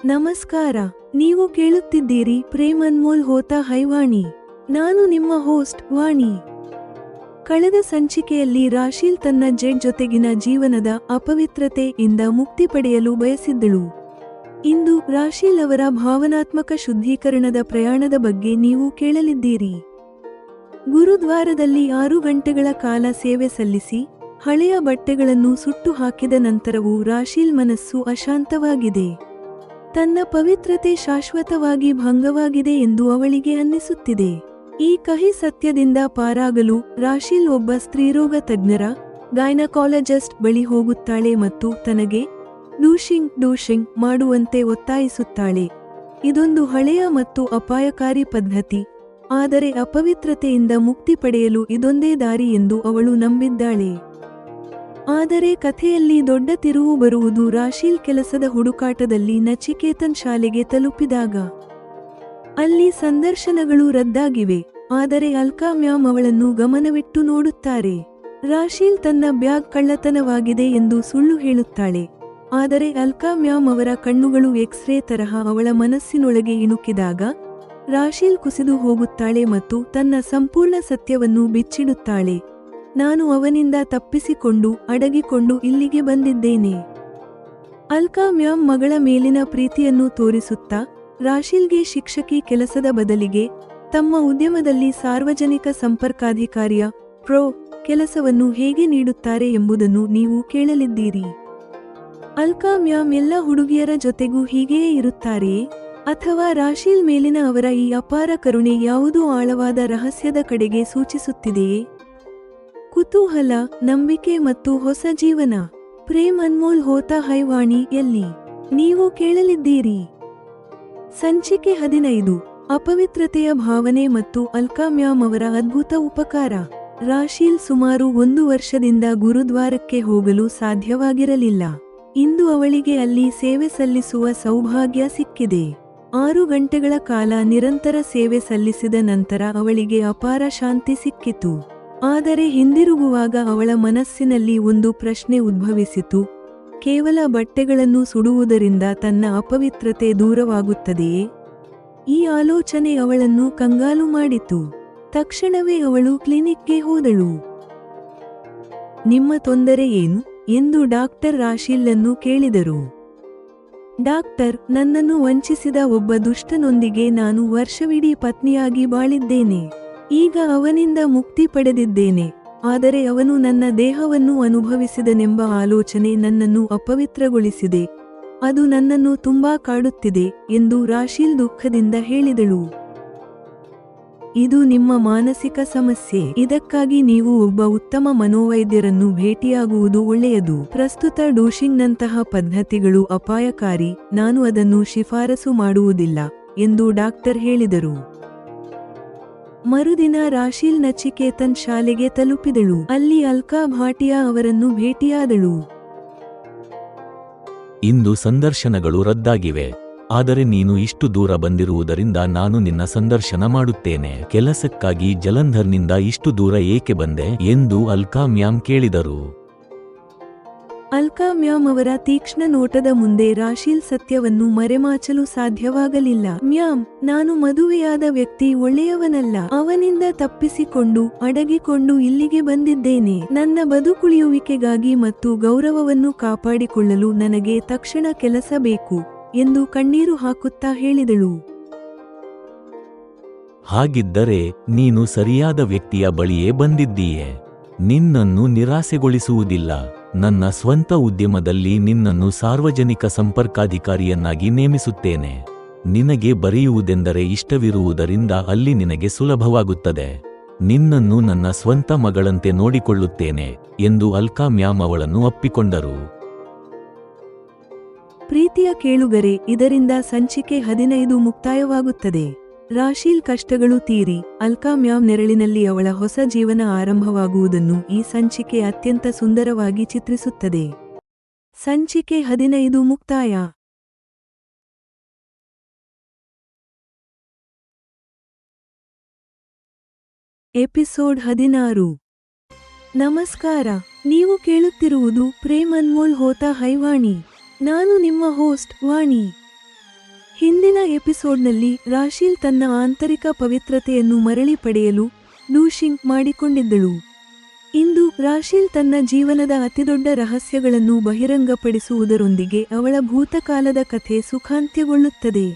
ನಮಸ್ಕಾರ. ನೀವು ಕೇಳುತ್ತಿದ್ದೀರಿ ಪ್ರೇಮ್ ಅನ್ಮೋಲ್ ಹೋತಾ ಹೈವಾಣಿ. ನಾನು ನಿಮ್ಮ ಹೋಸ್ಟ್ ವಾಣಿ. ಕಳೆದ ಸಂಚಿಕೆಯಲ್ಲಿ ರಾಶೀಲ್ ತನ್ನ ಜೆಡ್ ಜೊತೆಗಿನ ಜೀವನದ ಅಪವಿತ್ರತೆಯಿಂದ ಮುಕ್ತಿ ಪಡೆಯಲು ಬಯಸಿದ್ದಳು. ಇಂದು ರಾಶೀಲ್ ಅವರ ಭಾವನಾತ್ಮಕ ಶುದ್ಧೀಕರಣದ ಪ್ರಯಾಣದ ಬಗ್ಗೆ ನೀವು ಕೇಳಲಿದ್ದೀರಿ. ಗುರುದ್ವಾರದಲ್ಲಿ 6 ಗಂಟೆಗಳ ಕಾಲ ಸೇವೆ ಸಲ್ಲಿಸಿ ಹಳೆಯ ಬಟ್ಟೆಗಳನ್ನು ಸುಟ್ಟು ಹಾಕಿದ ನಂತರವೂ ರಾಶೀಲ್ ಮನಸ್ಸು ಅಶಾಂತವಾಗಿದೆ. ತನ್ನ ಪವಿತ್ರತೆ ಶಾಶ್ವತವಾಗಿ ಭಂಗವಾಗಿದೆ ಎಂದು ಅವಳಿಗೆ ಅನ್ನಿಸುತ್ತಿದೆ. ಈ ಕಹಿ ಸತ್ಯದಿಂದ ಪಾರಾಗಲು ರಾಶೀಲ್ ಒಬ್ಬ ಸ್ತ್ರೀರೋಗ ತಜ್ಞರ ಗೈನಕಾಲಜಿಸ್ಟ್ ಬಳಿ ಹೋಗುತ್ತಾಳೆ ಮತ್ತು ತನಗೆ ಡೂಶಿಂಗ್ ಮಾಡುವಂತೆ ಒತ್ತಾಯಿಸುತ್ತಾಳೆ. ಇದೊಂದು ಹಳೆಯ ಮತ್ತು ಅಪಾಯಕಾರಿ ಪದ್ಧತಿ, ಆದರೆ ಅಪವಿತ್ರತೆಯಿಂದ ಮುಕ್ತಿ ಪಡೆಯಲು ಇದೊಂದೇ ದಾರಿ ಎಂದು ಅವಳು ನಂಬಿದ್ದಾಳೆ. ಆದರೆ ಕಥೆಯಲ್ಲಿ ದೊಡ್ಡ ತಿರುವು ಬರುವುದು ರಾಶೀಲ್ ಕೆಲಸದ ಹುಡುಕಾಟದಲ್ಲಿ ನಚಿಕೇತನ್ ಶಾಲೆಗೆ ತಲುಪಿದಾಗ. ಅಲ್ಲಿ ಸಂದರ್ಶನಗಳು ರದ್ದಾಗಿವೆ, ಆದರೆ ಅಲ್ಕಾ ಮ್ಯಾಮ್ ಅವಳನ್ನು ಗಮನವಿಟ್ಟು ನೋಡುತ್ತಾರೆ. ರಾಶೀಲ್ ತನ್ನ ಬ್ಯಾಗ್ ಕಳ್ಳತನವಾಗಿದೆ ಎಂದು ಸುಳ್ಳು ಹೇಳುತ್ತಾಳೆ, ಆದರೆ ಅಲ್ಕಾ ಮ್ಯಾಮ್ ಅವರ ಕಣ್ಣುಗಳು ಎಕ್ಸ್ರೇ ತರಹ ಅವಳ ಮನಸ್ಸಿನೊಳಗೆ ಇಣುಕಿದಾಗ ರಾಶೀಲ್ ಕುಸಿದು ಹೋಗುತ್ತಾಳೆ ಮತ್ತು ತನ್ನ ಸಂಪೂರ್ಣ ಸತ್ಯವನ್ನು ಬಿಚ್ಚಿಡುತ್ತಾಳೆ. ನಾನು ಅವನಿಂದ ತಪ್ಪಿಸಿಕೊಂಡು ಅಡಗಿಕೊಂಡು ಇಲ್ಲಿಗೆ ಬಂದಿದ್ದೇನೆ. ಅಲ್ಕಾ ಮ್ಯಾಮ್ ಮಗಳ ಮೇಲಿನ ಪ್ರೀತಿಯನ್ನು ತೋರಿಸುತ್ತಾ ರಾಶೀಲ್ಗೆ ಶಿಕ್ಷಕಿ ಕೆಲಸದ ಬದಲಿಗೆ ತಮ್ಮ ಉದ್ಯಮದಲ್ಲಿ ಸಾರ್ವಜನಿಕ ಸಂಪರ್ಕಾಧಿಕಾರಿಯ ಕೆಲಸವನ್ನು ಹೇಗೆ ನೀಡುತ್ತಾರೆ ಎಂಬುದನ್ನು ನೀವು ಕೇಳಲಿದ್ದೀರಿ. ಅಲ್ಕಾ ಮ್ಯಾಮ್ ಎಲ್ಲ ಹುಡುಗಿಯರ ಜೊತೆಗೂ ಹೀಗೆಯೇ ಇರುತ್ತಾರೆಯೇ, ಅಥವಾ ರಾಶೀಲ್ ಮೇಲಿನ ಅವರ ಈ ಅಪಾರ ಕರುಣೆ ಯಾವುದೋ ಆಳವಾದ ರಹಸ್ಯದ ಕಡೆಗೆ ಸೂಚಿಸುತ್ತಿದೆಯೇ? ಕುತೂಹಲ, ನಂಬಿಕೆ ಮತ್ತು ಹೊಸ ಜೀವನ. ಪ್ರೇಮ್ ಅನ್ಮೋಲ್ ಹೋತಾ ಹೈವಾಣಿ ಯಲ್ಲಿ ನೀವು ಕೇಳಲಿದ್ದೀರಿ. ಸಂಚಿಕೆ 15. ಅಪವಿತ್ರತೆಯ ಭಾವನೆ ಮತ್ತು ಅಲ್ಕಾ ಮ್ಯಾಮ್ ಅವರ ಅದ್ಭುತ ಉಪಕಾರ. ರಾಶೀಲ್ ಸುಮಾರು 1 ವರ್ಷದಿಂದ ಗುರುದ್ವಾರಕ್ಕೆ ಹೋಗಲು ಸಾಧ್ಯವಾಗಿರಲಿಲ್ಲ. ಇಂದು ಅವಳಿಗೆ ಅಲ್ಲಿ ಸೇವೆ ಸಲ್ಲಿಸುವ ಸೌಭಾಗ್ಯ ಸಿಕ್ಕಿದೆ. 6 ಗಂಟೆಗಳ ಕಾಲ ನಿರಂತರ ಸೇವೆ ಸಲ್ಲಿಸಿದ ನಂತರ ಅವಳಿಗೆ ಅಪಾರ ಶಾಂತಿ ಸಿಕ್ಕಿತು. ಆದರೆ ಹಿಂದಿರುಗುವಾಗ ಅವಳ ಮನಸ್ಸಿನಲ್ಲಿ ಒಂದು ಪ್ರಶ್ನೆ ಉದ್ಭವಿಸಿತು: ಕೇವಲ ಬಟ್ಟೆಗಳನ್ನು ಸುಡುವುದರಿಂದ ತನ್ನ ಅಪವಿತ್ರತೆ ದೂರವಾಗುತ್ತದೆಯೇ? ಈ ಆಲೋಚನೆ ಅವಳನ್ನು ಕಂಗಾಲು ಮಾಡಿತು. ತಕ್ಷಣವೇ ಅವಳು ಕ್ಲಿನಿಕ್ಗೆ ಹೋದಳು. ನಿಮ್ಮ ತೊಂದರೆ ಏನು ಎಂದು ಡಾಕ್ಟರ್ ರಾಶೀಲನ್ನು ಕೇಳಿದರು. ಡಾಕ್ಟರ್, ನನ್ನನ್ನು ವಂಚಿಸಿದ ಒಬ್ಬ ದುಷ್ಟನೊಂದಿಗೆ ನಾನು ವರ್ಷವಿಡೀ ಪತ್ನಿಯಾಗಿ ಬಾಳಿದ್ದೇನೆ. ಈಗ ಅವನಿಂದ ಮುಕ್ತಿ ಪಡೆದಿದ್ದೇನೆ, ಆದರೆ ಅವನು ನನ್ನ ದೇಹವನ್ನು ಅನುಭವಿಸಿದನೆಂಬ ಆಲೋಚನೆ ನನ್ನನ್ನು ಅಪವಿತ್ರಗೊಳಿಸಿದೆ. ಅದು ನನ್ನನ್ನು ತುಂಬಾ ಕಾಡುತ್ತಿದೆ ಎಂದು ರಾಶೀಲ್ ದುಃಖದಿಂದ ಹೇಳಿದಳು. ಇದು ನಿಮ್ಮ ಮಾನಸಿಕ ಸಮಸ್ಯೆ. ಇದಕ್ಕಾಗಿ ನೀವು ಒಬ್ಬ ಉತ್ತಮ ಮನೋವೈದ್ಯರನ್ನು ಭೇಟಿಯಾಗುವುದು ಒಳ್ಳೆಯದು. ಪ್ರಸ್ತುತ ಡೂಶಿಂಗ್ನಂತಹ ಪದ್ಧತಿಗಳು ಅಪಾಯಕಾರಿ, ನಾನು ಅದನ್ನು ಶಿಫಾರಸು ಮಾಡುವುದಿಲ್ಲ ಎಂದು ಡಾಕ್ಟರ್ ಹೇಳಿದರು. ಮರುದಿನ ರಾಶೀಲ್ ನಚಿಕೇತನ್ ಶಾಲೆಗೆ ತಲುಪಿದಳು. ಅಲ್ಲಿ ಅಲ್ಕಾ ಭಾಟಿಯಾ ಅವರನ್ನು ಭೇಟಿಯಾದಳು. ಇಂದು ಸಂದರ್ಶನಗಳು ರದ್ದಾಗಿವೆ, ಆದರೆ ನೀನು ಇಷ್ಟು ದೂರ ಬಂದಿರುವುದರಿಂದ ನಾನು ನಿನ್ನ ಸಂದರ್ಶನ ಮಾಡುತ್ತೇನೆ. ಕೆಲಸಕ್ಕಾಗಿ ಜಲಂಧರ್ನಿಂದ ಇಷ್ಟು ದೂರ ಏಕೆ ಬಂದೆ ಎಂದು ಅಲ್ಕಾ ಮ್ಯಾಮ್ ಕೇಳಿದರು. ಅಲ್ಕಾ ಮ್ಯಾಮ್ ಅವರ ತೀಕ್ಷ್ಣ ನೋಟದ ಮುಂದೆ ರಾಶೀಲ್ ಸತ್ಯವನ್ನು ಮರೆಮಾಚಲು ಸಾಧ್ಯವಾಗಲಿಲ್ಲ. ಮ್ಯಾಮ್, ನಾನು ಮದುವೆಯಾದ ವ್ಯಕ್ತಿ ಒಳ್ಳೆಯವನಲ್ಲ. ಅವನಿಂದ ತಪ್ಪಿಸಿಕೊಂಡು ಅಡಗಿಕೊಂಡು ಇಲ್ಲಿಗೆ ಬಂದಿದ್ದೇನೆ. ನನ್ನ ಬದುಕುಳಿಯುವಿಕೆಗಾಗಿ ಮತ್ತು ಗೌರವವನ್ನು ಕಾಪಾಡಿಕೊಳ್ಳಲು ನನಗೆ ತಕ್ಷಣ ಕೆಲಸ ಬೇಕು ಎಂದು ಕಣ್ಣೀರು ಹಾಕುತ್ತಾ ಹೇಳಿದಳು. ಹಾಗಿದ್ದರೆ ನೀನು ಸರಿಯಾದ ವ್ಯಕ್ತಿಯ ಬಳಿಯೇ ಬಂದಿದ್ದೀಯೆ. ನಿನ್ನನ್ನು ನಿರಾಸೆಗೊಳಿಸುವುದಿಲ್ಲ. ನನ್ನ ಸ್ವಂತ ಉದ್ಯಮದಲ್ಲಿ ನಿನ್ನನ್ನು ಸಾರ್ವಜನಿಕ ಸಂಪರ್ಕಾಧಿಕಾರಿಯನ್ನಾಗಿ ನೇಮಿಸುತ್ತೇನೆ. ನಿನಗೆ ಬರೆಯುವುದೆಂದರೆ ಇಷ್ಟವಿರುವುದರಿಂದ ಅಲ್ಲಿ ನಿನಗೆ ಸುಲಭವಾಗುತ್ತದೆ. ನಿನ್ನನ್ನು ನನ್ನ ಸ್ವಂತ ಮಗಳಂತೆ ನೋಡಿಕೊಳ್ಳುತ್ತೇನೆ ಎಂದು ಅಲ್ಕಾ ಮ್ಯಾಮ್ ಅವಳನ್ನು ಒಪ್ಪಿಕೊಂಡರು. ಪ್ರೀತಿಯ ಕೇಳುಗರೆ, ಇದರಿಂದ ಸಂಚಿಕೆ 15 ಮುಕ್ತಾಯವಾಗುತ್ತದೆ. ರಾಶೀಲ್ ಕಷ್ಟಗಳು ತೀರಿ ಅಲ್ಕಾ ಮ್ಯಾಮ್ ನೆರಳಿನಲ್ಲಿ ಅವಳ ಹೊಸ ಜೀವನ ಆರಂಭವಾಗುವುದನ್ನು ಈ ಸಂಚಿಕೆ ಅತ್ಯಂತ ಸುಂದರವಾಗಿ ಚಿತ್ರಿಸುತ್ತದೆ. ಸಂಚಿಕೆ 15 ಮುಕ್ತಾಯ. ಎಪಿಸೋಡ್ 16. ನಮಸ್ಕಾರ. ನೀವು ಕೇಳುತ್ತಿರುವುದು ಪ್ರೇಮ್ ಅನ್ಮೋಲ್ ಹೋತಾ ಹೈವಾಣಿ. ನಾನು ನಿಮ್ಮ ಹೋಸ್ಟ್ ವಾಣಿ. ಹಿಂದಿನ ಎಪಿಸೋಡ್ನಲ್ಲಿ ರಾಶೀಲ್ ತನ್ನ ಆಂತರಿಕ ಪವಿತ್ರತೆಯನ್ನು ಮರಳಿ ಪಡೆಯಲು ಲೂಶಿಂಗ್ ಮಾಡಿಕೊಂಡಿದ್ದಳು. ಇಂದು ರಾಶೀಲ್ ತನ್ನ ಜೀವನದ ಅತಿದೊಡ್ಡ ರಹಸ್ಯಗಳನ್ನು ಬಹಿರಂಗಪಡಿಸುವುದರೊಂದಿಗೆ ಅವಳ ಭೂತಕಾಲದ ಕಥೆ ಸುಖಾಂತ್ಯಗೊಳ್ಳುತ್ತದೆ.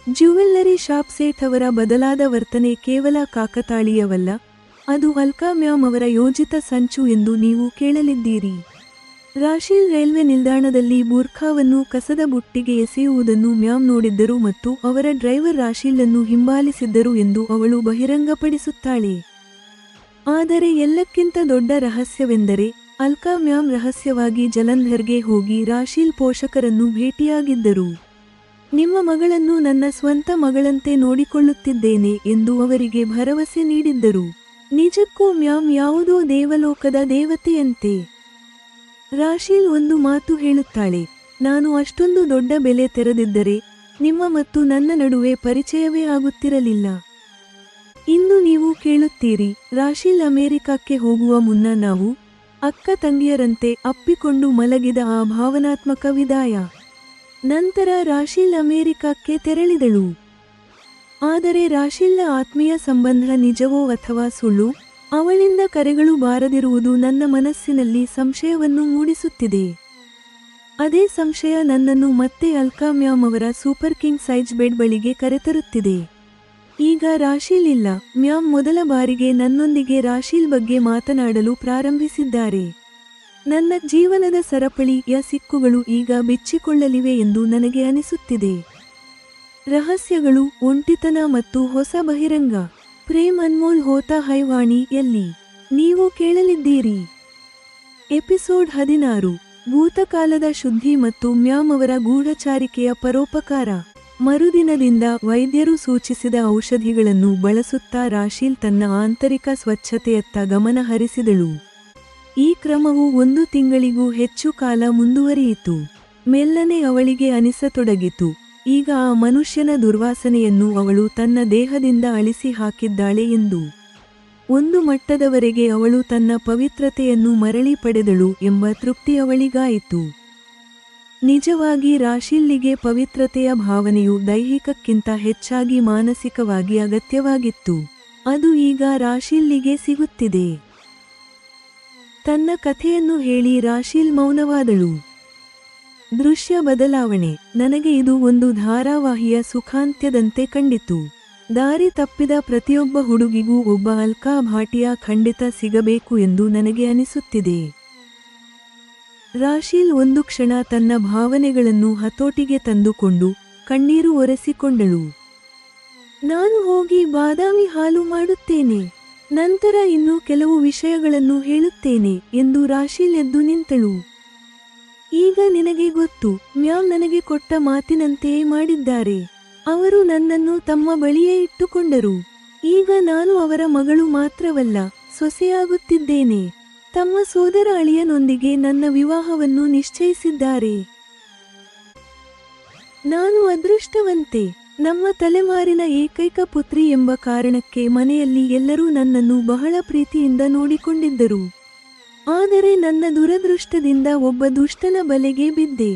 ಜ್ಯುವೆಲ್ಲರಿ ಶಾಪ್ ಸೇಠ್ ಅವರ ಬದಲಾದ ವರ್ತನೆ ಕೇವಲ ಕಾಕತಾಳೀಯವಲ್ಲ, ಅದು ಅಲ್ಕಾ ಮ್ಯಾಮ್ ಅವರ ಯೋಜಿತ ಸಂಚು ಎಂದು ನೀವು ಕೇಳಲಿದ್ದೀರಿ. ರಾಶೀಲ್ ರೈಲ್ವೆ ನಿಲ್ದಾಣದಲ್ಲಿ ಬೂರ್ಖಾವನ್ನು ಕಸದ ಬುಟ್ಟಿಗೆ ಎಸೆಯುವುದನ್ನು ಮ್ಯಾಮ್ ನೋಡಿದ್ದರು ಮತ್ತು ಅವರ ಡ್ರೈವರ್ ರಾಶೀಲನ್ನು ಹಿಂಬಾಲಿಸಿದ್ದರು ಎಂದು ಅವಳು ಬಹಿರಂಗಪಡಿಸುತ್ತಾಳೆ. ಆದರೆ ಎಲ್ಲಕ್ಕಿಂತ ದೊಡ್ಡ ರಹಸ್ಯವೆಂದರೆ ಅಲ್ಕಾ ಮ್ಯಾಮ್ ರಹಸ್ಯವಾಗಿ ಜಲಂಧರ್ಗೆ ಹೋಗಿ ರಾಶೀಲ್ ಪೋಷಕರನ್ನು ಭೇಟಿಯಾಗಿದ್ದರು. ನಿಮ್ಮ ಮಗಳನ್ನು ನನ್ನ ಸ್ವಂತ ಮಗಳಂತೆ ನೋಡಿಕೊಳ್ಳುತ್ತಿದ್ದೇನೆ ಎಂದು ಅವರಿಗೆ ಭರವಸೆ ನೀಡಿದ್ದರು. ನಿಜಕ್ಕೂ ಮ್ಯಾಮ್ ಯಾವುದೋ ದೇವಲೋಕದ ದೇವತೆಯಂತೆ. ರಾಶೀಲ್ ಒಂದು ಮಾತು ಹೇಳುತ್ತಾಳೆ, ನಾನು ಅಷ್ಟೊಂದು ದೊಡ್ಡ ಬೆಲೆ ತೆರೆದಿದ್ದರೆ ನಿಮ್ಮ ಮತ್ತು ನನ್ನ ನಡುವೆ ಪರಿಚಯವೇ ಆಗುತ್ತಿರಲಿಲ್ಲ. ಇಂದು ನೀವು ಕೇಳುತ್ತೀರಿ, ರಾಶೀಲ್ ಅಮೆರಿಕಕ್ಕೆ ಹೋಗುವ ಮುನ್ನ ನಾವು ಅಕ್ಕ ತಂಗಿಯರಂತೆ ಅಪ್ಪಿಕೊಂಡು ಮಲಗಿದ ಆ ಭಾವನಾತ್ಮಕ ವಿದಾಯ. ನಂತರ ರಾಶೀಲ್ ಅಮೆರಿಕಕ್ಕೆ ತೆರಳಿದಳು. ಆದರೆ ರಾಶೀಲ್ನ ಆತ್ಮೀಯ ಸಂಬಂಧ ನಿಜವೋ ಅಥವಾ ಸುಳ್ಳು? ಅವಳಿಂದ ಕರೆಗಳು ಬಾರದಿರುವುದು ನನ್ನ ಮನಸ್ಸಿನಲ್ಲಿ ಸಂಶಯವನ್ನು ಮೂಡಿಸುತ್ತಿದೆ. ಅದೇ ಸಂಶಯ ನನ್ನನ್ನು ಮತ್ತೆ ಅಲ್ಕಾ ಮ್ಯಾಮ್ ಅವರ ಸೂಪರ್ ಕಿಂಗ್ ಸೈಜ್ ಬೆಡ್ ಬಳಿಗೆ ಕರೆತರುತ್ತಿದೆ. ಈಗ ರಾಶೀಲ್ ಇಲ್ಲ. ಮ್ಯಾಮ್ ಮೊದಲ ಬಾರಿಗೆ ನನ್ನೊಂದಿಗೆ ರಾಶೀಲ್ ಬಗ್ಗೆ ಮಾತನಾಡಲು ಪ್ರಾರಂಭಿಸಿದ್ದಾರೆ. ನನ್ನ ಜೀವನದ ಸರಪಳಿಯ ಸಿಕ್ಕುಗಳು ಈಗ ಬಿಚ್ಚಿಕೊಳ್ಳಲಿವೆ ಎಂದು ನನಗೆ ಅನಿಸುತ್ತಿದೆ. ರಹಸ್ಯಗಳು, ಒಂಟಿತನ ಮತ್ತು ಹೊಸ ಬಹಿರಂಗ. ಪ್ರೇಮ್ ಅನ್ಮೋಲ್ ಹೋತಾ ಹೈ ವಾಣಿ ಯಲ್ಲಿ ನೀವು ಕೇಳಲಿದ್ದೀರಿ. ಎಪಿಸೋಡ್ 16, ಭೂತಕಾಲದ ಶುದ್ಧಿ ಮತ್ತು ಮ್ಯಾಮ್ ಅವರ ಗೂಢಚಾರಿಕೆಯ ಪರೋಪಕಾರ. ಮರುದಿನದಿಂದ ವೈದ್ಯರು ಸೂಚಿಸಿದ ಔಷಧಿಗಳನ್ನು ಬಳಸುತ್ತಾ ರಾಶೀಲ್ ತನ್ನ ಆಂತರಿಕ ಸ್ವಚ್ಛತೆಯತ್ತ ಗಮನ ಹರಿಸಿದಳು. ಈ ಕ್ರಮವು 1 ತಿಂಗಳಿಗೂ ಹೆಚ್ಚು ಕಾಲ ಮುಂದುವರಿಯಿತು. ಮೆಲ್ಲನೆ ಅವಳಿಗೆ ಅನಿಸತೊಡಗಿತು, ಈಗ ಆ ಮನುಷ್ಯನ ದುರ್ವಾಸನೆಯನ್ನು ಅವಳು ತನ್ನ ದೇಹದಿಂದ ಅಳಿಸಿ ಹಾಕಿದ್ದಾಳೆ ಎಂದು. ಒಂದು ಮಟ್ಟದವರೆಗೆ ಅವಳು ತನ್ನ ಪವಿತ್ರತೆಯನ್ನು ಮರಳಿ ಪಡೆದಳು ಎಂಬ ತೃಪ್ತಿ ಅವಳಿಗಾಯಿತು. ನಿಜವಾಗಿ ರಾಶೀಲ್ಗೆ ಪವಿತ್ರತೆಯ ಭಾವನೆಯು ದೈಹಿಕಕ್ಕಿಂತ ಹೆಚ್ಚಾಗಿ ಮಾನಸಿಕವಾಗಿ ಅಗತ್ಯವಾಗಿತ್ತು. ಅದು ಈಗ ರಾಶೀಲ್ಗೆ ಸಿಗುತ್ತಿದೆ. ತನ್ನ ಕಥೆಯನ್ನು ಹೇಳಿ ರಾಶೀಲ್ ಮೌನವಾದಳು. ದೃಶ್ಯ ಬದಲಾವಣೆ. ನನಗೆ ಇದು ಒಂದು ಧಾರಾವಾಹಿಯ ಸುಖಾಂತ್ಯದಂತೆ ಕಂಡಿತು. ದಾರಿ ತಪ್ಪಿದ ಪ್ರತಿಯೊಬ್ಬ ಹುಡುಗಿಗೂ ಒಬ್ಬ ಅಲ್ಕಾ ಭಾಟಿಯಾ ಖಂಡಿತ ಸಿಗಬೇಕು ಎಂದು ನನಗೆ ಅನಿಸುತ್ತಿದೆ. ರಾಶೀಲ್ ಒಂದು ಕ್ಷಣ ತನ್ನ ಭಾವನೆಗಳನ್ನು ಹತೋಟಿಗೆ ತಂದುಕೊಂಡು ಕಣ್ಣೀರು ಒರೆಸಿಕೊಂಡಳು. ನಾನು ಹೋಗಿ ಬಾದಾಮಿ ಹಾಲು ಮಾಡುತ್ತೇನೆ, ನಂತರ ಇನ್ನೂ ಕೆಲವು ವಿಷಯಗಳನ್ನು ಹೇಳುತ್ತೇನೆ ಎಂದು ರಾಶೀಲ್ ಎದ್ದು ನಿಂತಳು. ಈಗ ನಿನಗೆ ಗೊತ್ತು, ಮ್ಯಾಮ್ ನನಗೆ ಕೊಟ್ಟ ಮಾತಿನಂತೆಯೇ ಮಾಡಿದ್ದಾರೆ. ಅವರು ನನ್ನನ್ನು ತಮ್ಮ ಬಳಿಯೇ ಇಟ್ಟುಕೊಂಡರು. ಈಗ ನಾನು ಅವರ ಮಗಳು ಮಾತ್ರವಲ್ಲ, ಸೊಸೆಯಾಗುತ್ತಿದ್ದೇನೆ. ತಮ್ಮ ಸೋದರ ಅಳಿಯನೊಂದಿಗೆ ನನ್ನ ವಿವಾಹವನ್ನು ನಿಶ್ಚಯಿಸಿದ್ದಾರೆ. ನಾನು ಅದೃಷ್ಟವಂತೆ. ನಮ್ಮ ತಲೆಮಾರಿನ ಏಕೈಕ ಪುತ್ರಿ ಎಂಬ ಕಾರಣಕ್ಕೆ ಮನೆಯಲ್ಲಿ ಎಲ್ಲರೂ ನನ್ನನ್ನು ಬಹಳ ಪ್ರೀತಿಯಿಂದ ನೋಡಿಕೊಂಡಿದ್ದರು. ಆದರೆ ನನ್ನ ದುರದೃಷ್ಟದಿಂದ ಒಬ್ಬ ದುಷ್ಟನ ಬಲೆಗೆ ಬಿದ್ದೆ.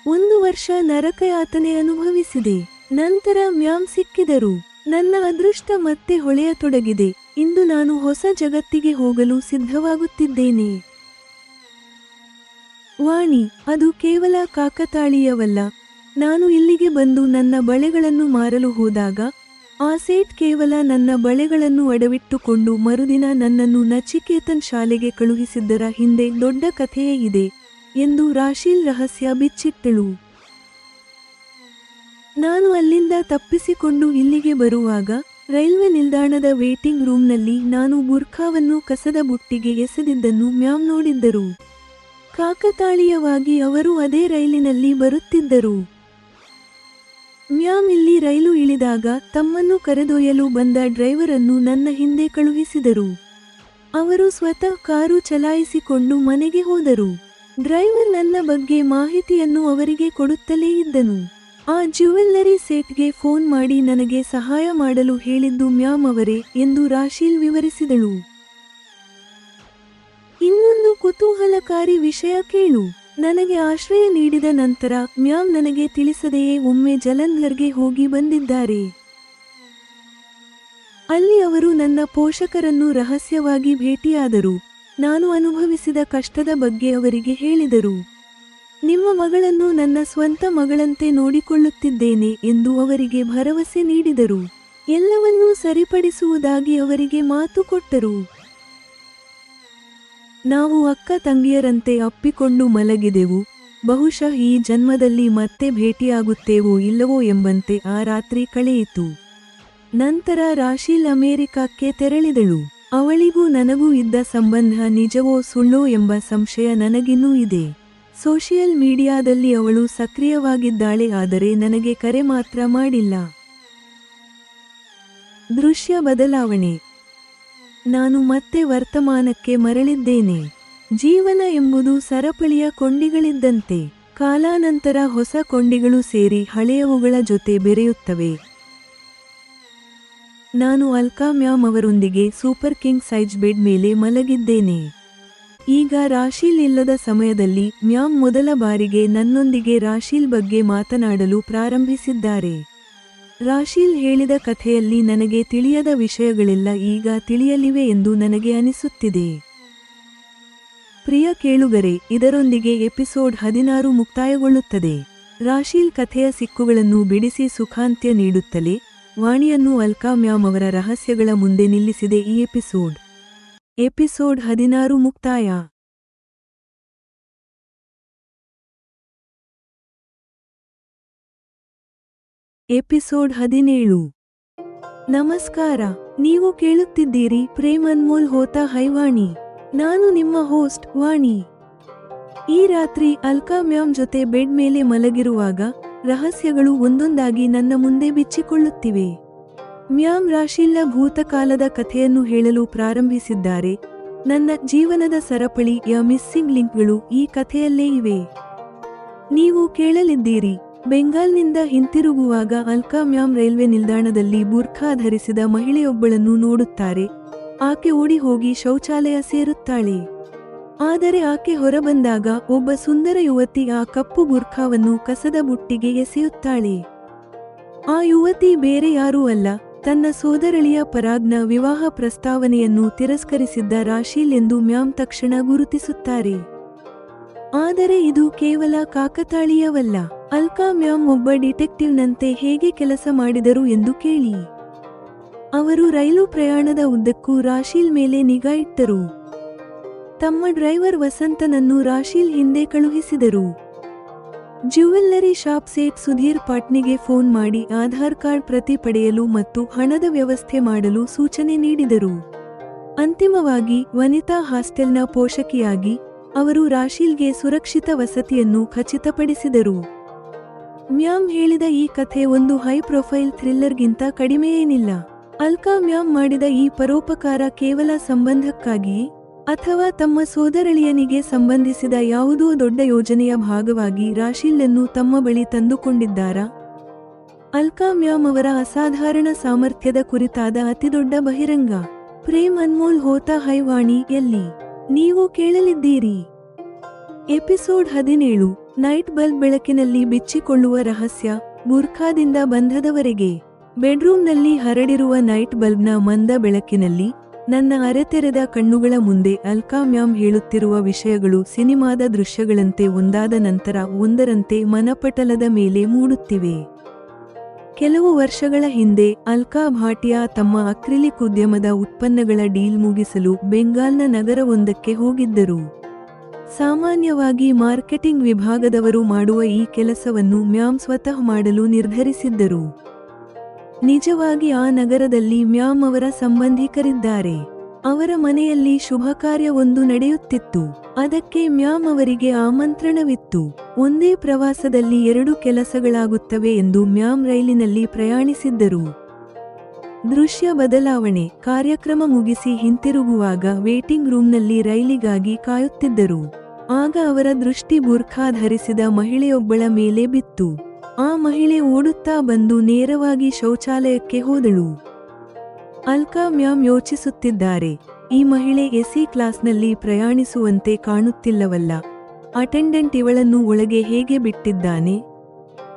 1 ವರ್ಷ ನರಕಯಾತನೆ ಅನುಭವಿಸಿದೆ. ನಂತರ ಮ್ಯಾಮ್ ಸಿಕ್ಕಿದರು. ನನ್ನ ಅದೃಷ್ಟ ಮತ್ತೆ ಹೊಳೆಯತೊಡಗಿದೆ. ಇಂದು ನಾನು ಹೊಸ ಜಗತ್ತಿಗೆ ಹೋಗಲು ಸಿದ್ಧವಾಗುತ್ತಿದ್ದೇನೆ. ವಾಣಿ, ಅದು ಕೇವಲ ಕಾಕತಾಳೀಯವಲ್ಲ. ನಾನು ಇಲ್ಲಿಗೆ ಬಂದು ನನ್ನ ಬಳೆಗಳನ್ನು ಮಾರಲು ಹೋದಾಗ ಆ ಸೇಠ್ ಕೇವಲ ನನ್ನ ಬಳೆಗಳನ್ನು ಅಡವಿಟ್ಟುಕೊಂಡು ಮರುದಿನ ನನ್ನನ್ನು ನಚಿಕೇತನ್ ಶಾಲೆಗೆ ಕಳುಹಿಸಿದ್ದರ ಹಿಂದೆ ದೊಡ್ಡ ಕಥೆಯೇ ಇದೆ ಎಂದು ರಾಶೀಲ್ ರಹಸ್ಯ ಬಿಚ್ಚಿಟ್ಟಳು. ನಾನು ಅಲ್ಲಿಂದ ತಪ್ಪಿಸಿಕೊಂಡು ಇಲ್ಲಿಗೆ ಬರುವಾಗ ರೈಲ್ವೆ ನಿಲ್ದಾಣದ ವೇಟಿಂಗ್ ರೂಮ್ನಲ್ಲಿ ನಾನು ಬುರ್ಖಾವನ್ನು ಕಸದ ಬುಟ್ಟಿಗೆ ಎಸೆದಿದ್ದನ್ನು ಮ್ಯಾಮ್ ನೋಡಿದ್ದರು. ಕಾಕತಾಳೀಯವಾಗಿ ಅವರು ಅದೇ ರೈಲಿನಲ್ಲಿ ಬರುತ್ತಿದ್ದರು. ಮ್ಯಾಮ್ ಇಲ್ಲಿ ರೈಲು ಇಳಿದಾಗ ತಮ್ಮನ್ನು ಕರೆದೊಯ್ಯಲು ಬಂದ ಡ್ರೈವರ್ ಅನ್ನು ನನ್ನ ಹಿಂದೆ ಕಳುಹಿಸಿದರು. ಅವರು ಸ್ವತಃ ಕಾರು ಚಲಾಯಿಸಿಕೊಂಡು ಮನೆಗೆ ಹೋದರು. ಡ್ರೈವರ್ ನನ್ನ ಬಗ್ಗೆ ಮಾಹಿತಿಯನ್ನು ಅವರಿಗೆ ಕೊಡುತ್ತಲೇ ಇದ್ದನು. ಆ ಜ್ಯುವೆಲ್ಲರಿ ಸೇಟ್ಗೆ ಫೋನ್ ಮಾಡಿ ನನಗೆ ಸಹಾಯ ಮಾಡಲು ಹೇಳಿದ್ದು ಮ್ಯಾಮ್ ಅವರೇ ಎಂದು ರಾಶೀಲ್ ವಿವರಿಸಿದಳು. ಇನ್ನೊಂದು ಕುತೂಹಲಕಾರಿ ವಿಷಯ ಕೇಳು. ನನಗೆ ಆಶ್ರಯ ನೀಡಿದ ನಂತರ ಮ್ಯಾಮ್ ನನಗೆ ತಿಳಿಸದೆಯೇ ಒಮ್ಮೆ ಜಲಂಧರ್ಗೆ ಹೋಗಿ ಬಂದಿದ್ದಾರೆ. ಅಲ್ಲಿ ಅವರು ನನ್ನ ಪೋಷಕರನ್ನು ರಹಸ್ಯವಾಗಿ ಭೇಟಿಯಾದರು. ನಾನು ಅನುಭವಿಸಿದ ಕಷ್ಟದ ಬಗ್ಗೆ ಅವರಿಗೆ ಹೇಳಿದರು. ನಿಮ್ಮ ಮಗಳನ್ನು ನನ್ನ ಸ್ವಂತ ಮಗಳಂತೆ ನೋಡಿಕೊಳ್ಳುತ್ತಿದ್ದೇನೆ ಎಂದು ಅವರಿಗೆ ಭರವಸೆ ನೀಡಿದರು. ಎಲ್ಲವನ್ನೂ ಸರಿಪಡಿಸುವುದಾಗಿ ಅವರಿಗೆ ಮಾತು ಕೊಟ್ಟರು. ನಾವು ಅಕ್ಕ ತಂಗಿಯರಂತೆ ಅಪ್ಪಿಕೊಂಡು ಮಲಗಿದೆವು. ಬಹುಶಃ ಈ ಜನ್ಮದಲ್ಲಿ ಮತ್ತೆ ಭೇಟಿಯಾಗುತ್ತೇವೋ ಇಲ್ಲವೋ ಎಂಬಂತೆ ಆ ರಾತ್ರಿ ಕಳೆಯಿತು. ನಂತರ ರಾಶೀಲ್ ಅಮೆರಿಕಕ್ಕೆ ತೆರಳಿದಳು. ಅವಳಿಗೂ ನನಗೂ ಇದ್ದ ಸಂಬಂಧ ನಿಜವೋ ಸುಳ್ಳೋ ಎಂಬ ಸಂಶಯ ನನಗಿನ್ನೂ ಇದೆ. ಸೋಷಿಯಲ್ ಮೀಡಿಯಾದಲ್ಲಿ ಅವಳು ಸಕ್ರಿಯವಾಗಿದ್ದಾಳೆ, ಆದರೆ ನನಗೆ ಕರೆ ಮಾತ್ರ ಮಾಡಿಲ್ಲ. ದೃಶ್ಯ ಬದಲಾವಣೆ. ನಾನು ಮತ್ತೆ ವರ್ತಮಾನಕ್ಕೆ ಮರಳಿದ್ದೇನೆ. ಜೀವನ ಎಂಬುದು ಸರಪಳಿಯ ಕೊಂಡಿಗಳಿದ್ದಂತೆ. ಕಾಲಾನಂತರ ಹೊಸ ಕೊಂಡಿಗಳು ಸೇರಿ ಹಳೆಯವುಗಳ ಜೊತೆ ಬೆರೆಯುತ್ತವೆ. ನಾನು ಅಲ್ಕಾ ಮ್ಯಾಮ್ ಅವರೊಂದಿಗೆ ಸೂಪರ್ ಕಿಂಗ್ ಸೈಜ್ ಬೆಡ್ ಮೇಲೆ ಮಲಗಿದ್ದೇನೆ. ಈಗ ರಾಶೀಲ್ ಇಲ್ಲದ ಸಮಯದಲ್ಲಿ ಮ್ಯಾಮ್ ಮೊದಲ ಬಾರಿಗೆ ನನ್ನೊಂದಿಗೆ ರಾಶೀಲ್ ಬಗ್ಗೆ ಮಾತನಾಡಲು ಪ್ರಾರಂಭಿಸಿದ್ದಾರೆ. ರಾಶೀಲ್ ಹೇಳಿದ ಕಥೆಯಲ್ಲಿ ನನಗೆ ತಿಳಿಯದ ವಿಷಯಗಳೆಲ್ಲ ಈಗ ತಿಳಿಯಲಿವೆ ಎಂದು ನನಗೆ ಅನಿಸುತ್ತಿದೆ. ಪ್ರಿಯ ಕೇಳುಗರೆ, ಇದರೊಂದಿಗೆ ಎಪಿಸೋಡ್ 16 ಮುಕ್ತಾಯಗೊಳ್ಳುತ್ತದೆ. ರಾಶೀಲ್ ಕಥೆಯ ಸಿಕ್ಕುಗಳನ್ನು ಬಿಡಿಸಿ ಸುಖಾಂತ್ಯ ನೀಡುತ್ತಲೇ ವಾಣಿಯನ್ನು ಅಲ್ಕಾ ಮ್ಯಾಮ್ ಅವರ ರಹಸ್ಯಗಳ ಮುಂದೆ ನಿಲ್ಲಿಸಿದೆ ಈ ಎಪಿಸೋಡ್. ಎಪಿಸೋಡ್ 16 ಮುಕ್ತಾಯ. ಎಪಿಸೋಡ್ 17. ನಮಸ್ಕಾರ, ನೀವು ಕೇಳುತ್ತಿದ್ದೀರಿ ಪ್ರೇಮ್ ಅನ್ಮೋಲ್ ಹೋತಾ ಹೈ ವಾಣಿ. ನಾನು ನಿಮ್ಮ ಹೋಸ್ಟ್ ವಾಣಿ. ಈ ರಾತ್ರಿ ಅಲ್ಕಾ ಮ್ಯಾಮ್ ಜೊತೆ ಬೆಡ್ ಮೇಲೆ ಮಲಗಿರುವಾಗ ರಹಸ್ಯಗಳು ಒಂದೊಂದಾಗಿ ನನ್ನ ಮುಂದೆ ಬಿಚ್ಚಿಕೊಳ್ಳುತ್ತಿವೆ. ಮ್ಯಾಮ್ ರಾಶೀಲ್ನ ಭೂತಕಾಲದ ಕಥೆಯನ್ನು ಹೇಳಲು ಪ್ರಾರಂಭಿಸಿದ್ದಾರೆ. ನನ್ನ ಜೀವನದ ಸರಪಳಿಯ ಮಿಸ್ಸಿಂಗ್ ಲಿಂಕ್ಗಳು ಈ ಕಥೆಯಲ್ಲೇ ಇವೆ. ನೀವು ಕೇಳಲಿದ್ದೀರಿ. ಬೆಂಗಾಲ್ನಿಂದ ಹಿಂತಿರುಗುವಾಗ ಅಲ್ಕಾ ಮ್ಯಾಮ್ ರೈಲ್ವೆ ನಿಲ್ದಾಣದಲ್ಲಿ ಬುರ್ಖಾ ಧರಿಸಿದ ಮಹಿಳೆಯೊಬ್ಬಳನ್ನು ನೋಡುತ್ತಾರೆ. ಆಕೆ ಓಡಿ ಹೋಗಿ ಶೌಚಾಲಯ ಸೇರುತ್ತಾಳೆ. ಆದರೆ ಆಕೆ ಹೊರಬಂದಾಗ ಒಬ್ಬ ಸುಂದರ ಯುವತಿ ಆ ಕಪ್ಪು ಬುರ್ಖಾವನ್ನು ಕಸದ ಬುಟ್ಟಿಗೆ ಎಸೆಯುತ್ತಾಳೆ. ಆ ಯುವತಿ ಬೇರೆ ಯಾರೂ ಅಲ್ಲ, ತನ್ನ ಸೋದರಳಿಯ ಪರಾಗ್ನ ವಿವಾಹ ಪ್ರಸ್ತಾವನೆಯನ್ನು ತಿರಸ್ಕರಿಸಿದ್ದ ರಾಶೀಲ್ ಎಂದು ಮ್ಯಾಮ್ ತಕ್ಷಣ ಗುರುತಿಸುತ್ತಾರೆ. ಆದರೆ ಇದು ಕೇವಲ ಕಾಕತಾಳೀಯವಲ್ಲ. ಅಲ್ಕಾ ಮ್ಯಾಮ್ ಒಬ್ಬ ಡಿಟೆಕ್ಟಿವ್ನಂತೆ ಹೇಗೆ ಕೆಲಸ ಮಾಡಿದರು ಎಂದು ಕೇಳಿ. ಅವರು ರೈಲು ಪ್ರಯಾಣದ ಉದ್ದಕ್ಕೂ ರಾಶೀಲ್ ಮೇಲೆ ನಿಗಾ ಇಟ್ಟರು. ತಮ್ಮ ಡ್ರೈವರ್ ವಸಂತನನ್ನು ರಾಶೀಲ್ ಹಿಂದೆ ಕಳುಹಿಸಿದರು. Jewellery shop Sett Sudhir ಪಾಟ್ನಿಗೆ phone ಮಾಡಿ ಆಧಾರ್ ಕಾರ್ಡ್ ಪ್ರತಿ ಪಡೆಯಲು ಮತ್ತು ಹಣದ ವ್ಯವಸ್ಥೆ ಮಾಡಲು ಸೂಚನೆ ನೀಡಿದರು. ಅಂತಿಮವಾಗಿ ವನಿತಾ ಹಾಸ್ಟೆಲ್ನ ಪೋಷಕಿಯಾಗಿ ಅವರು ರಾಶೀಲ್ಗೆ ಸುರಕ್ಷಿತ ವಸತಿಯನ್ನು ಖಚಿತಪಡಿಸಿದರು. ಮ್ಯಾಮ್ ಹೇಳಿದ ಈ ಕಥೆ ಒಂದು ಹೈ ಪ್ರೊಫೈಲ್ ಥ್ರಿಲ್ಲರ್ಗಿಂತ ಕಡಿಮೆಯೇನಿಲ್ಲ. ಅಲ್ಕಾ ಮ್ಯಾಮ್ ಮಾಡಿದ ಈ ಪರೋಪಕಾರ ಕೇವಲ ಸಂಬಂಧಕ್ಕಾಗಿಯೇ ಅಥವಾ ತಮ್ಮ ಸೋದರಳಿಯನಿಗೆ ಸಂಬಂಧಿಸಿದ ಯಾವುದೋ ದೊಡ್ಡ ಯೋಜನೆಯ ಭಾಗವಾಗಿ ರಾಶೀಲ್ನನ್ನು ತಮ್ಮ ಬಳಿ ತಂದುಕೊಂಡಿದ್ದಾರಾ? ಅಲ್ಕಾ ಮ್ಯಾಮ್ ಅವರ ಅಸಾಧಾರಣ ಸಾಮರ್ಥ್ಯದ ಕುರಿತಾದ ಅತಿದೊಡ್ಡ ಬಹಿರಂಗ ಪ್ರೇಮ್ ಅನ್ಮೋಲ್ ಹೋತಾ ಹೈ ವಾಣಿ ಯಲ್ಲಿ ನೀವು ಕೇಳಲಿದ್ದೀರಿ. ಎಪಿಸೋಡ್ 17. ನೈಟ್ ಬಲ್ಬ್ ಬೆಳಕಿನಲ್ಲಿ ಬಿಚ್ಚಿಕೊಳ್ಳುವ ರಹಸ್ಯ. ಬುರ್ಖಾದಿಂದ ಬಂಧದವರೆಗೆ. ಬೆಡ್ರೂಮ್ನಲ್ಲಿ ಹರಡಿರುವ ನೈಟ್ ಬಲ್ಬ್ನ ಮಂದ ಬೆಳಕಿನಲ್ಲಿ ನನ್ನ ಅರೆತೆರೆದ ಕಣ್ಣುಗಳ ಮುಂದೆ ಅಲ್ಕಾ ಮ್ಯಾಮ್ ಹೇಳುತ್ತಿರುವ ವಿಷಯಗಳು ಸಿನಿಮಾದ ದೃಶ್ಯಗಳಂತೆ ಒಂದಾದ ನಂತರ ಒಂದರಂತೆ ಮನಪಟಲದ ಮೇಲೆ ಮೂಡುತ್ತಿವೆ. ಕೆಲವು ವರ್ಷಗಳ ಹಿಂದೆ ಅಲ್ಕಾ ಭಾಟಿಯಾ ತಮ್ಮ ಅಕ್ರಿಲಿಕ್ ಉದ್ಯಮದ ಉತ್ಪನ್ನಗಳ ಡೀಲ್ ಮುಗಿಸಲು ಬೆಂಗಾಲ್ನ ನಗರವೊಂದಕ್ಕೆ ಹೋಗಿದ್ದರು. ಸಾಮಾನ್ಯವಾಗಿ ಮಾರ್ಕೆಟಿಂಗ್ ವಿಭಾಗದವರು ಮಾಡುವ ಈ ಕೆಲಸವನ್ನು ಮ್ಯಾಮ್ ಸ್ವತಃ ಮಾಡಲು ನಿರ್ಧರಿಸಿದ್ದರು. ನಿಜವಾಗಿ ಆ ನಗರದಲ್ಲಿ ಮ್ಯಾಮ್ ಅವರ ಸಂಬಂಧಿಕರಿದ್ದಾರೆ. ಅವರ ಮನೆಯಲ್ಲಿ ಶುಭ ಕಾರ್ಯವೊಂದು ನಡೆಯುತ್ತಿತ್ತು. ಅದಕ್ಕೆ ಮ್ಯಾಮ್ ಅವರಿಗೆ ಆಮಂತ್ರಣವಿತ್ತು. ಒಂದೇ ಪ್ರವಾಸದಲ್ಲಿ 2 ಕೆಲಸಗಳಾಗುತ್ತವೆ ಎಂದು ಮ್ಯಾಮ್ ರೈಲಿನಲ್ಲಿ ಪ್ರಯಾಣಿಸಿದ್ದರು. ದೃಶ್ಯ ಬದಲಾವಣೆ. ಕಾರ್ಯಕ್ರಮ ಮುಗಿಸಿ ಹಿಂತಿರುಗುವಾಗ ವೇಟಿಂಗ್ ರೂಮ್ನಲ್ಲಿ ರೈಲಿಗಾಗಿ ಕಾಯುತ್ತಿದ್ದರು. ಆಗ ಅವರ ದೃಷ್ಟಿ ಬುರ್ಖಾ ಧರಿಸಿದ ಮಹಿಳೆಯೊಬ್ಬಳ ಮೇಲೆ ಬಿತ್ತು. ಆ ಮಹಿಳೆ ಓಡುತ್ತಾ ಬಂದು ನೇರವಾಗಿ ಶೌಚಾಲಯಕ್ಕೆ ಹೋದಳು. ಅಲ್ಕಾ ಮ್ಯಾಮ್ ಯೋಚಿಸುತ್ತಿದ್ದಾರೆ, ಈ ಮಹಿಳೆ ಎಸಿ ಕ್ಲಾಸ್ನಲ್ಲಿ ಪ್ರಯಾಣಿಸುವಂತೆ ಕಾಣುತ್ತಿಲ್ಲವಲ್ಲ. ಅಟೆಂಡೆಂಟ್ ಇವಳನ್ನು ಒಳಗೆ ಹೇಗೆ ಬಿಟ್ಟಿದ್ದಾನೆ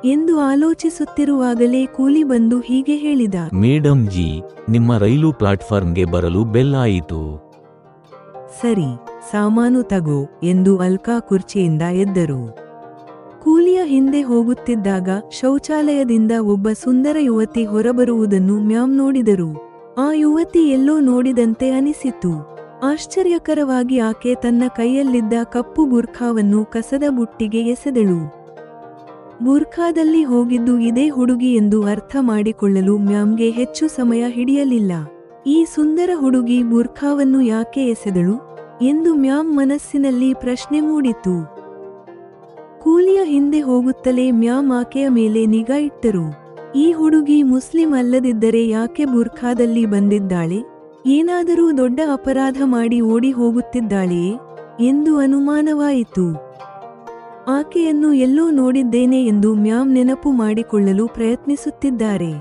ಎಂದು ಆಲೋಚಿಸುತ್ತಿರುವಾಗಲೇ ಕೂಲಿ ಬಂದು ಹೀಗೆ ಹೇಳಿದ. ಮೇಡಂ ಜಿ, ನಿಮ್ಮ ರೈಲು ಪ್ಲಾಟ್ಫಾರ್ಮ್ಗೆ ಬರಲು ಬೆಲ್ ಆಯಿತು. ಸರಿ, ಸಾಮಾನು ತಗೋ ಎಂದು ಅಲ್ಕಾ ಕುರ್ಚಿಯಿಂದ ಎದ್ದರು. ಕೂಲಿಯ ಹಿಂದೆ ಹೋಗುತ್ತಿದ್ದಾಗ ಶೌಚಾಲಯದಿಂದ ಒಬ್ಬ ಸುಂದರ ಯುವತಿ ಹೊರಬರುವುದನ್ನು ಮ್ಯಾಮ್ ನೋಡಿದರು. ಆ ಯುವತಿ ಎಲ್ಲೋ ನೋಡಿದಂತೆ ಅನಿಸಿತು. ಆಶ್ಚರ್ಯಕರವಾಗಿ ಆಕೆ ತನ್ನ ಕೈಯಲ್ಲಿದ್ದ ಕಪ್ಪು ಬುರ್ಖಾವನ್ನು ಕಸದ ಬುಟ್ಟಿಗೆ ಎಸೆದಳು. ಬುರ್ಖಾದಲ್ಲಿ ಹೋಗಿದ್ದು ಇದೇ ಹುಡುಗಿ ಎಂದು ಅರ್ಥ ಮಾಡಿಕೊಳ್ಳಲು ಮ್ಯಾಮ್ಗೆ ಹೆಚ್ಚು ಸಮಯ ಹಿಡಿಯಲಿಲ್ಲ. ಈ ಸುಂದರ ಹುಡುಗಿ ಬುರ್ಖಾವನ್ನು ಯಾಕೆ ಎಸೆದಳು ಎಂದು ಮ್ಯಾಮ್ ಮನಸ್ಸಿನಲ್ಲಿ ಪ್ರಶ್ನೆ ಮೂಡಿತು. ಕೂಲಿಯ ಹಿಂದೆ ಹೋಗುತ್ತಲೇ ಮ್ಯಾಮ್ ಆಕೆಯ ಮೇಲೆ ನಿಗಾ ಇಟ್ಟರು. ಈ ಹುಡುಗಿ ಮುಸ್ಲಿಂ ಅಲ್ಲದಿದ್ದರೆ ಯಾಕೆ ಬುರ್ಖಾದಲ್ಲಿ ಬಂದಿದ್ದಾಳೆ? ಏನಾದರೂ ದೊಡ್ಡ ಅಪರಾಧ ಮಾಡಿ ಓಡಿ ಹೋಗುತ್ತಿದ್ದಾಳೆಯೇ ಎಂದು ಅನುಮಾನವಾಯಿತು. ಆಕೆಯನ್ನು ಎಲ್ಲೋ ನೋಡಿದ್ದೇನೆ ಎಂದು ಮ್ಯಾಮ್ ನೆನಪು ಮಾಡಿಕೊಳ್ಳಲು ಪ್ರಯತ್ನಿಸುತ್ತಿದ್ದಾರೆ.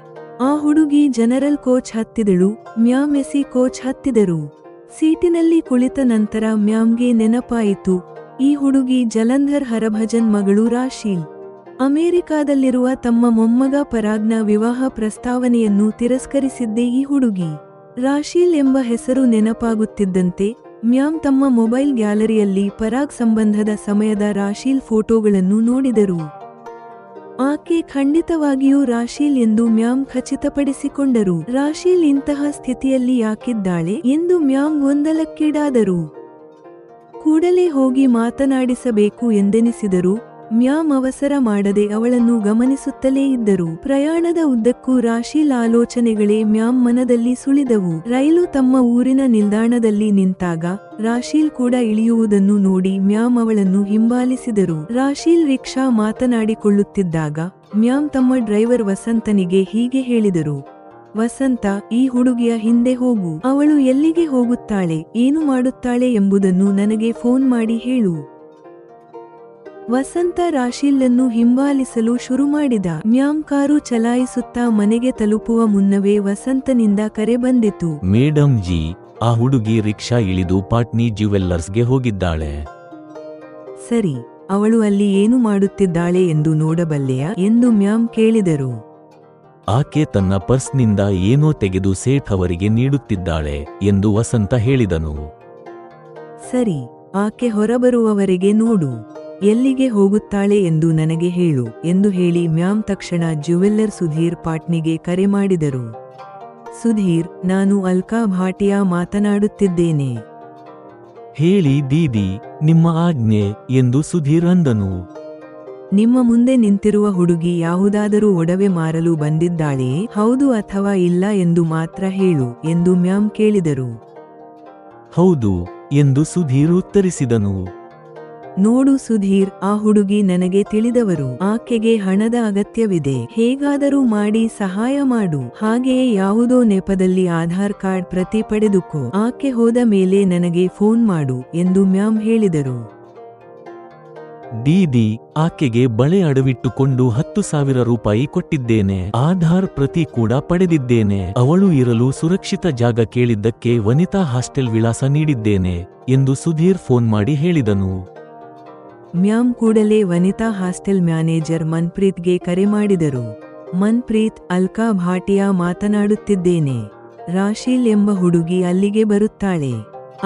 ಆ ಹುಡುಗಿ ಜನರಲ್ ಕೋಚ್ ಹತ್ತಿದಳು. ಮ್ಯಾಮ್ ಎಸಿ ಕೋಚ್ ಹತ್ತಿದರು. ಸೀಟಿನಲ್ಲಿ ಕುಳಿತ ನಂತರ ಮ್ಯಾಮ್ಗೆ ನೆನಪಾಯಿತು, ಈ ಹುಡುಗಿ ಜಲಂಧರ್ ಹರಭಜನ್ ಮಗಳು ರಾಶೀಲ್. ಅಮೆರಿಕಾದಲ್ಲಿರುವ ತಮ್ಮ ಮೊಮ್ಮಗ ಪರಾಗ್ನ ವಿವಾಹ ಪ್ರಸ್ತಾವನೆಯನ್ನು ತಿರಸ್ಕರಿಸಿದ್ದೇ ಈ ಹುಡುಗಿ. ರಾಶೀಲ್ ಎಂಬ ಹೆಸರು ನೆನಪಾಗುತ್ತಿದ್ದಂತೆ ಮ್ಯಾಮ್ ತಮ್ಮ ಮೊಬೈಲ್ ಗ್ಯಾಲರಿಯಲ್ಲಿ ಪರಾಗ್ ಸಂಬಂಧದ ಸಮಯದ ರಾಶೀಲ್ ಫೋಟೋಗಳನ್ನು ನೋಡಿದರು. ಆಕೆ ಖಂಡಿತವಾಗಿಯೂ ರಾಶೀಲ್ ಎಂದು ಮ್ಯಾಮ್ ಖಚಿತಪಡಿಸಿಕೊಂಡರು. ರಾಶೀಲ್ ಇಂತಹ ಸ್ಥಿತಿಯಲ್ಲಿ ಯಾಕಿದ್ದಾಳೆ ಎಂದು ಮ್ಯಾಮ್ ಗೊಂದಲಕ್ಕೀಡಾದರು. ಕೂಡಲೇ ಹೋಗಿ ಮಾತನಾಡಿಸಬೇಕು ಎಂದೆನಿಸಿದರು. ಮ್ಯಾಮ್ ಅವಸರ ಮಾಡದೆ ಅವಳನ್ನು ಗಮನಿಸುತ್ತಲೇ ಇದ್ದರು. ಪ್ರಯಾಣದ ಉದ್ದಕ್ಕೂ ರಾಶೀಲ್ ಆಲೋಚನೆಗಳೇ ಮ್ಯಾಮ್ ಮನದಲ್ಲಿ ಸುಳಿದವು. ರೈಲು ತಮ್ಮ ಊರಿನ ನಿಲ್ದಾಣದಲ್ಲಿ ನಿಂತಾಗ ರಾಶೀಲ್ ಕೂಡ ಇಳಿಯುವುದನ್ನು ನೋಡಿ ಮ್ಯಾಮ್ ಅವಳನ್ನು ಹಿಂಬಾಲಿಸಿದರು. ರಾಶೀಲ್ ರಿಕ್ಷಾ ಮಾತನಾಡಿಕೊಳ್ಳುತ್ತಿದ್ದಾಗ ಮ್ಯಾಮ್ ತಮ್ಮ ಡ್ರೈವರ್ ವಸಂತನಿಗೆ ಹೀಗೆ ಹೇಳಿದರು, ವಸಂತ, ಈ ಹುಡುಗಿಯ ಹಿಂದೆ ಹೋಗು. ಅವಳು ಎಲ್ಲಿಗೆ ಹೋಗುತ್ತಾಳೆ, ಏನು ಮಾಡುತ್ತಾಳೆ ಎಂಬುದನ್ನು ನನಗೆ ಫೋನ್ ಮಾಡಿ ಹೇಳು. ವಸಂತ ರಾಶೀಲನ್ನು ಹಿಂಬಾಲಿಸಲು ಶುರು ಮಾಡಿದ. ಮ್ಯಾಮ್ ಕಾರು ಚಲಾಯಿಸುತ್ತಾ ಮನೆಗೆ ತಲುಪುವ ಮುನ್ನವೇ ವಸಂತನಿಂದ ಕರೆ ಬಂದಿತು. ಮೇಡಂ ಜಿ, ಆ ಹುಡುಗಿ ರಿಕ್ಷಾ ಇಳಿದು ಪಾಟ್ನಿ ಜ್ಯುವೆಲ್ಲರ್ಸ್ಗೆ ಹೋಗಿದ್ದಾಳೆ. ಸರಿ, ಅವಳು ಅಲ್ಲಿ ಏನು ಮಾಡುತ್ತಿದ್ದಾಳೆ ಎಂದು ನೋಡಬಲ್ಲೆಯಾ ಎಂದು ಮ್ಯಾಮ್ ಕೇಳಿದರು. ಆಕೆ ತನ್ನ ಪರ್ಸ್ನಿಂದ ಏನೋ ತೆಗೆದು ಸೇಠ್ ಅವರಿಗೆ ನೀಡುತ್ತಿದ್ದಾಳೆ ಎಂದು ವಸಂತ ಹೇಳಿದನು. ಸರಿ, ಆಕೆ ಹೊರಬರುವವರೆಗೆ ನೋಡು. ಎಲ್ಲಿಗೆ ಹೋಗುತ್ತಾಳೆ ಎಂದು ನನಗೆ ಹೇಳು ಎಂದು ಹೇಳಿ ಮ್ಯಾಮ್ ತಕ್ಷಣ ಜ್ಯುವೆಲ್ಲರ್ ಸುಧೀರ್ ಪಾಟ್ನಿಗೆ ಕರೆ ಮಾಡಿದರು. ಸುಧೀರ್, ನಾನು ಅಲ್ಕಾ ಭಾಟಿಯಾ ಮಾತನಾಡುತ್ತಿದ್ದೇನೆ. ಹೇಳಿ ದೀದಿ, ನಿಮ್ಮ ಆಜ್ಞೆ ಎಂದು ಸುಧೀರ್ ಅಂದನು. ನಿಮ್ಮ ಮುಂದೆ ನಿಂತಿರುವ ಹುಡುಗಿ ಯಾವುದಾದರೂ ಒಡವೆ ಮಾರಲು ಬಂದಿದ್ದಾಳೆಯೇ, ಹೌದು ಅಥವಾ ಇಲ್ಲ ಎಂದು ಮಾತ್ರ ಹೇಳು ಎಂದು ಮ್ಯಾಮ್ ಕೇಳಿದರು. ಹೌದು ಎಂದು ಸುಧೀರ್ ಉತ್ತರಿಸಿದನು. ನೋಡು ಸುಧೀರ್, ಆ ಹುಡುಗಿ ನನಗೆ ತಿಳಿದವರು. ಆಕೆಗೆ ಹಣದ ಅಗತ್ಯವಿದೆ. ಹೇಗಾದರೂ ಮಾಡಿ ಸಹಾಯ ಮಾಡು. ಹಾಗೆಯೇ ಯಾವುದೋ ನೆಪದಲ್ಲಿ ಆಧಾರ್ ಕಾರ್ಡ್ ಪ್ರತಿ ಪಡೆದುಕೋ. ಆಕೆ ಹೋದ ಮೇಲೆ ನನಗೆ ಫೋನ್ ಮಾಡು ಎಂದು ಮ್ಯಾಮ್ ಹೇಳಿದರು. ದೀದಿ, ಆಕೆಗೆ ಬಳೆ ಅಡವಿಟ್ಟುಕೊಂಡು 10,000 ರೂಪಾಯಿ ಕೊಟ್ಟಿದ್ದೇನೆ. ಆಧಾರ್ ಪ್ರತಿ ಕೂಡ ಪಡೆದಿದ್ದೇನೆ. ಅವಳು ಇರಲು ಸುರಕ್ಷಿತ ಜಾಗ ಕೇಳಿದ್ದಕ್ಕೆ ವನಿತಾ ಹಾಸ್ಟೆಲ್ ವಿಳಾಸ ನೀಡಿದ್ದೇನೆ ಎಂದು ಸುಧೀರ್ ಫೋನ್ ಮಾಡಿ ಹೇಳಿದನು. ಮ್ಯಾಮ್ ಕೂಡಲೇ ವನಿತಾ ಹಾಸ್ಟೆಲ್ ಮ್ಯಾನೇಜರ್ ಮನ್ಪ್ರೀತ್ಗೆ ಕರೆ ಮಾಡಿದರು. ಮನ್ಪ್ರೀತ್, ಅಲ್ಕಾ ಭಾಟಿಯಾ ಮಾತನಾಡುತ್ತಿದ್ದೇನೆ. ರಾಶೀಲ್ ಎಂಬ ಹುಡುಗಿ ಅಲ್ಲಿಗೆ ಬರುತ್ತಾಳೆ.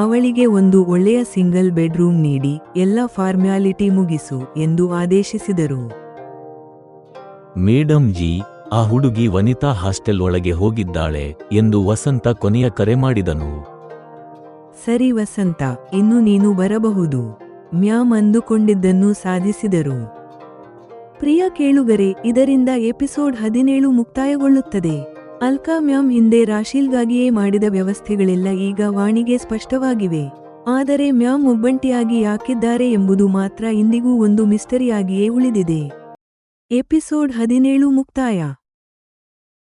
ಅವಳಿಗೆ ಒಂದು ಒಳ್ಳೆಯ ಸಿಂಗಲ್ ಬೆಡ್ರೂಮ್ ನೀಡಿ ಎಲ್ಲ ಫಾರ್ಮ್ಯಾಲಿಟಿ ಮುಗಿಸು ಎಂದು ಆದೇಶಿಸಿದರು. ಮೇಡಂ ಜಿ, ಆ ಹುಡುಗಿ ವನಿತಾ ಹಾಸ್ಟೆಲ್ ಒಳಗೆ ಹೋಗಿದ್ದಾಳೆ ಎಂದು ವಸಂತ ಕೊನೆಯ ಕರೆ ಮಾಡಿದನು. ಸರಿ ವಸಂತ, ಇನ್ನು ನೀನು ಬರಬಹುದು. ಮ್ಯಾಮ್ ಅಂದುಕೊಂಡಿದ್ದನ್ನು ಸಾಧಿಸಿದರು. ಪ್ರಿಯ ಕೇಳುಗರೆ, ಇದರಿಂದ ಎಪಿಸೋಡ್ 17 ಮುಕ್ತಾಯಗೊಳ್ಳುತ್ತದೆ. ಅಲ್ಕಾ ಮ್ಯಾಮ್ ಹಿಂದೆ ರಾಶೀಲ್ಗಾಗಿಯೇ ಮಾಡಿದ ವ್ಯವಸ್ಥೆಗಳೆಲ್ಲ ಈಗ ವಾಣಿಗೆ ಸ್ಪಷ್ಟವಾಗಿವೆ. ಆದರೆ ಮ್ಯಾಮ್ ಒಬ್ಬಂಟಿಯಾಗಿ ಯಾಕಿದ್ದಾರೆ ಎಂಬುದು ಮಾತ್ರ ಇಂದಿಗೂ ಒಂದು ಮಿಸ್ಟರಿಯಾಗಿಯೇ ಉಳಿದಿದೆ. ಎಪಿಸೋಡ್ 17 ಮುಕ್ತಾಯ.